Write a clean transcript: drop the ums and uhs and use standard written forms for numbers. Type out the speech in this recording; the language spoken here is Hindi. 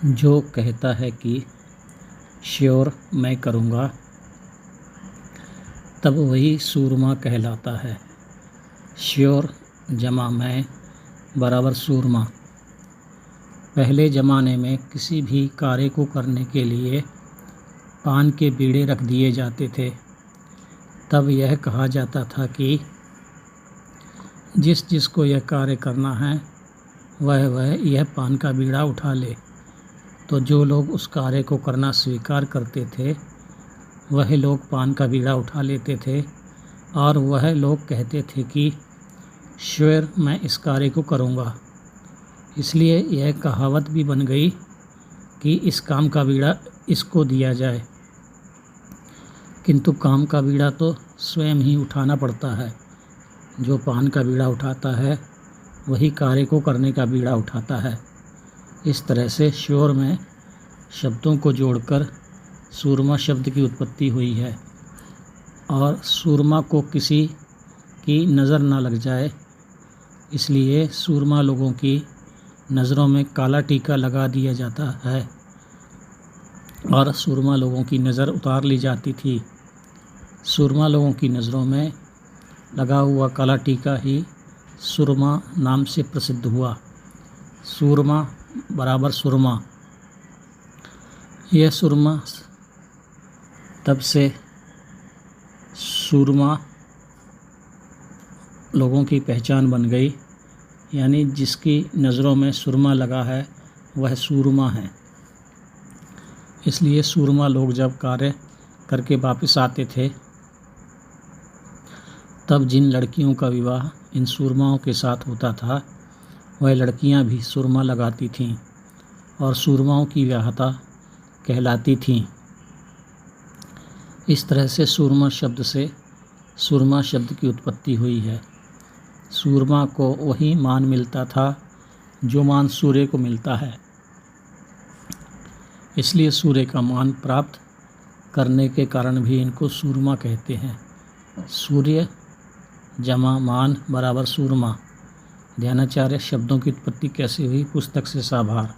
जो कहता है कि श्योर मैं करूँगा, तब वही सूरमा कहलाता है। श्योर जमा मैं बराबर सूरमा। पहले ज़माने में किसी भी कार्य को करने के लिए पान के बीड़े रख दिए जाते थे। तब यह कहा जाता था कि जिस जिसको यह कार्य करना है वह यह पान का बीड़ा उठा ले। तो जो लोग उस कार्य को करना स्वीकार करते थे वह लोग पान का बीड़ा उठा लेते थे और वह लोग कहते थे कि श्योर मैं इस कार्य को करूँगा। इसलिए यह कहावत भी बन गई कि इस काम का बीड़ा इसको दिया जाए। किंतु काम का बीड़ा तो स्वयं ही उठाना पड़ता है। जो पान का बीड़ा उठाता है वही कार्य को करने का बीड़ा उठाता है। इस तरह से श्योर में शब्दों को जोड़कर सूरमा शब्द की उत्पत्ति हुई है। और सूरमा को किसी की नज़र ना लग जाए, इसलिए सूरमा लोगों की नज़रों में काला टीका लगा दिया जाता है और सूरमा लोगों की नज़र उतार ली जाती थी। सूरमा लोगों की नज़रों में लगा हुआ काला टीका ही सुरमा नाम से प्रसिद्ध हुआ। सूरमा बराबर सुरमा। यह सुरमा तब से सूरमा लोगों की पहचान बन गई, यानी जिसकी नज़रों में सुरमा लगा है वह सूरमा है। इसलिए सूरमा लोग जब कार्य करके वापस आते थे तब जिन लड़कियों का विवाह इन सूरमाओं के साथ होता था वह लड़कियां भी सुरमा लगाती थीं और सूरमाओं की व्याहता कहलाती थीं। इस तरह से सूरमा शब्द से सुरमा शब्द की उत्पत्ति हुई है। सूरमा को वही मान मिलता था जो मान सूर्य को मिलता है। इसलिए सूर्य का मान प्राप्त करने के कारण भी इनको सूरमा कहते हैं। सूर्य जमा मान बराबर सूरमा। ध्यानाचार्य शब्दों की उत्पत्ति कैसे हुई पुस्तक से साभार।